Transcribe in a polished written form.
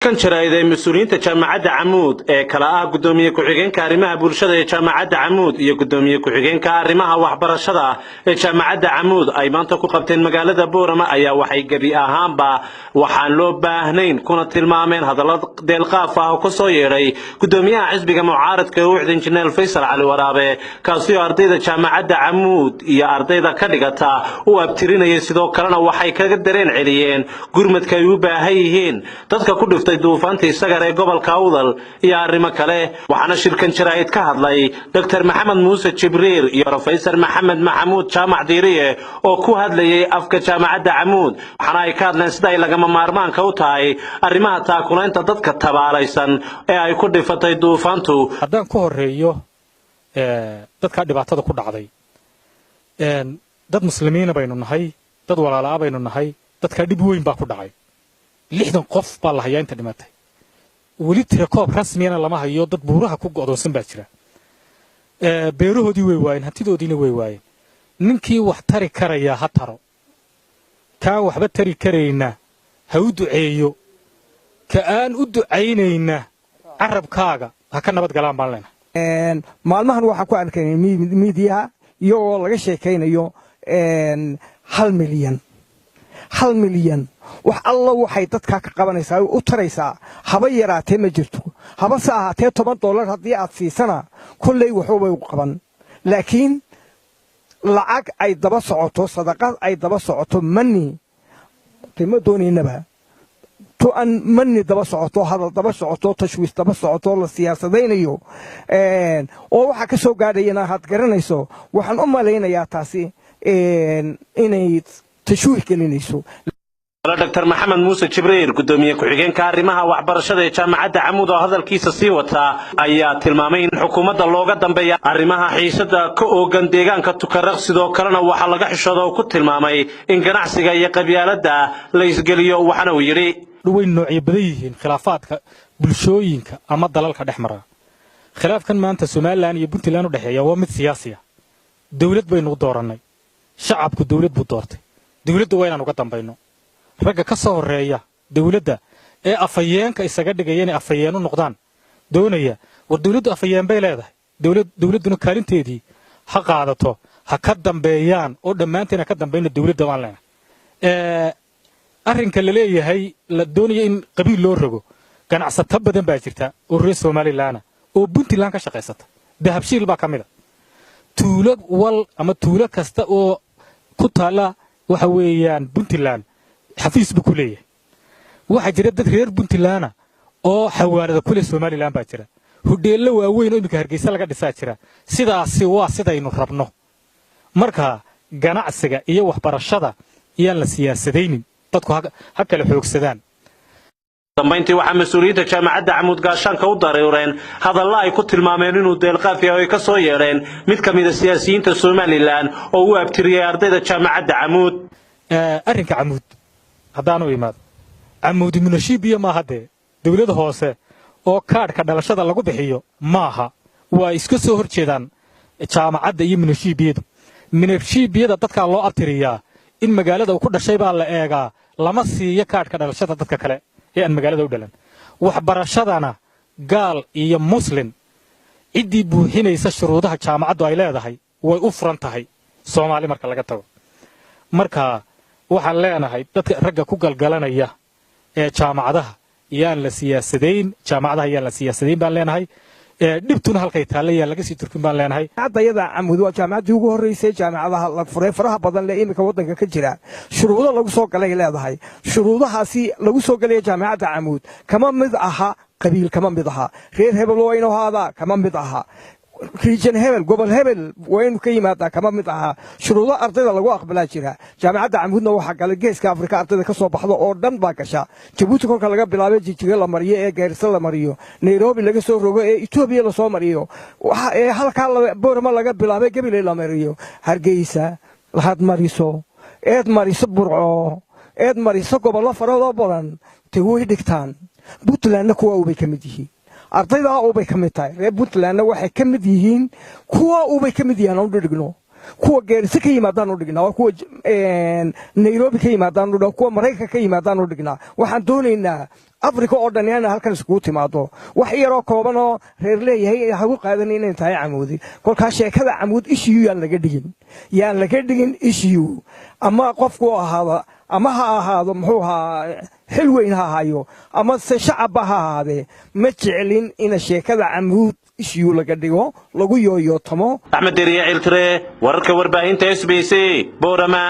kan jaraayay mas'uuliyiinta jaamacadda Camuud ee kala ah gudoomiye ku-xigeenka arrimaha bulshada ee jaamacadda Camuud iyo gudoomiye ku-xigeenka arrimaha waxbarashada ee jaamacadda Camuud ay maanta ku qabteen magaalada Boorama ayaa waxay gabi ahaanba waxaan loo baahnayn kuna tilmaameen hadallada deelqaaf ah oo ka soo yeeray gudoomiyaha xisbiga mucaaradka ee Wixda Injineer Faysal Cali Waraabe kaasi oo ardayda jaamacadda Camuud iyo ardayda ka dhigata u abtirinayay sidoo kalena waxay kaga dareen celiyeen gurmadka ay u baahan yihiin dadka ku dhiftay duufaantii isaga ee gobolka Awdal iyo arrimo kale waxaana shirkan jaraa'id ka hadlay Dr. Maxamed Muuse Jibriil iyo Professor Maxamed Maxamuud Jaamac Diiriye oo ku hadlayay afka jaamacadda Camuud waxaana ay ka hadleen sida ay lagama maarmaanka u tahay arrimaha taakulaynta dadka tabaalaysan ee ay ku dhifatay duufaantu haddaan ku horeeyo dadka dhibaatada ku dhacday dad muslimiin baynu nahay dad walaalaha baynu nahay dadka dhib weyn baa ku dhacay 60 qof baa la hayaa inta dhimatay wali tira koob rasmiyana lama hayo dad buuraha ku go'doonsan baa jira beerahoodii way waayeen hantidoodiina way waayeen ninkii wax tari karaya ha taro ka waxba tari kareyna ha u duceeyo ka aan u ducaynayna carabkaaga ha ka nabad galaan baan leenahay maalmahan waxa ku arkay media iyo laga sheekaynayo 1 milyan wax alla waxay dadka ka qabanaysaa u taraysaa haba yaraatee ma jirto haba saahatee $10 hadii aad siisana kullay waxba u qaban laakiin lacag ay daba socoto sadaqad ay daba socoto mani qiimo doonaynaba to an mani daba socoto hadal daba socoto tashwiis daba socoto la siyaasadaynayo oo waxa ka soo gaadhayna had garanayso waxaan u maleynayaa taasi inay tashwiih gelinayso Dr. Maxamed Muuse Jibriil gudoomiye ku-xigeenka arrimaha waxbarashada ee jaamacadda Camuud oo hadalkiisa sii wata ayaa tilmaamay in xukuumadda looga dambeeyo arrimaha xiisada ka oogan deegaanka Tukaraq sidoo kalena waxa laga xishoodo oo ku tilmaamay in ganacsiga iyo qabyaaladda la isgeliyo waxana uu yiri way noocyo badan yihiin khilaafaadka bulshooyinka ama dalalka dhexmara khilaafkan maanta Soomaaliland iyo Puntland u dhaxeeya waa mid siyaasi ah dawlad baynu dooranay shacabku dawlad buu doortay dawladdu waa inaan uga dambayno ragga ka soo horeeya dawladda ee afayeenka isaga dhigayeen afayeen u noqdaan doonaya war dawladdu afayeen bay leedahay dawladuna kaalinteedii ha qaadato ha ka dambeeyaan oo dhamaanteena ka dambeeyna dawladda waan leenahay arrinka la leeyahay la doonayo in qabiil loo rogo ganacsato badan baa jirta oo reer Soomaaliland oo Puntland ka shaqeysata dahabshiil baa kamid ah tuulo wal ama tuulo kasta oo ku taala waxa weeyaan Puntland xafiis buu ku leeyahay waxa jira dad reer Puntland oo xawaalada kule Soomaaliland baa jira hudheelo waaweyn oo imika Hargeysa laga dhisaa jira sidaasi waa sidaynu rabno marka ganacsiga iyo waxbarashada iyaan la siyaasadeynin dadku ha kala xoogsadaan dambeyntii waxa mas'uuliyiinta jaamacadda Camuud gaashaanka u dareereen hadalla ay ku tilmaameen inuu deelqaaf yahay oo ka soo yeereen mid kamid ah siyaasiyiinta Soomaaliland oo u abtiriyay ardayda jaamacadda Camuud arrinka Camuud haddaanu imaad Camuud munashibiya ma hadee dawladda hoose oo kaadhka dhalashada lagu bixiyo maaha waa iska soo horjeedaan jaamacadda iyo munashibiyada dadka loo abtiriyaa in magaalada uu ku dhashay baa la eegaa lama siiyo kaadhka dhalashada dadka kale ee aan magaalada u dhalan waxbarashadana gaal iyo muslim cidii buuxinaysa shuruudaha jaamacaddu ay leedahay way u furan tahay Soomaali marka laga tago marka waxaan leenahay dadka ragga ku galgalanaya ee jaamacadaha yaan la siyaasadayn baan leenahay dhibtuna halkay taalayaan laga sii turkin baan leenahay ardayda Camuud waa jaamacadii ugu horeysay jaamacadaha la furay faraha badan leh imika wadanka ka jira shuruudo lagu soo galay leedahay shuruudahaasi lagu soo galay jaamacadda Camuud kama mid aha qabiil kama mid aha reer hebel waa inuu haada kama mid aha region hebel gobol hebel waynu ka yimaada kama mid aha shuruudo ardayda lagu aqbalaa jira jaamacadda Camuudna waxa kale geeska Afrika ardayda ka soo baxdo oo dhan baa gasha Djibouti kolka laga bilaabay Jigjiga la mariyo ee Gaarisa la mariyo Nairobi laga soo rogo ee Ethiopia la soo mariyo waxa ee halka Boorama laga bilaabay Gabiley la mariyo Hargeysa lahad mariso Burco mariso gobol farado badan way dhigtaan Puntland kuwa uu bay ka mid yihiin ardayda oo bay ka mid tahay reer Puntland waxay ka mid yihiin kuwa uu bay ka mid yihiin oo dhigno kuwa geerisa ka yimaadaan u dhignaa kuwa nairobi ka yimaadaan u dhignaa kuwa maraykanka ka yimaadaan u dhignaa waxaan doonaynaa afrika oo dhan inay halkan iskugu timaado wax yaroo kooban oo reer leeyahay hagu qaadan inay tahay camuudi kolkaa sheekada camuud issue yaan laga dhigin issue ama qofku ahaada ama ha ahaado muxuu ahaa xil weyn ha hayo ama se shacabba ha ahaadee ma jecelin in sheekada camuud issue laga dhigo lagu yooyootamo axmed deriya ciltire wararka warbaahinta SBC Boorama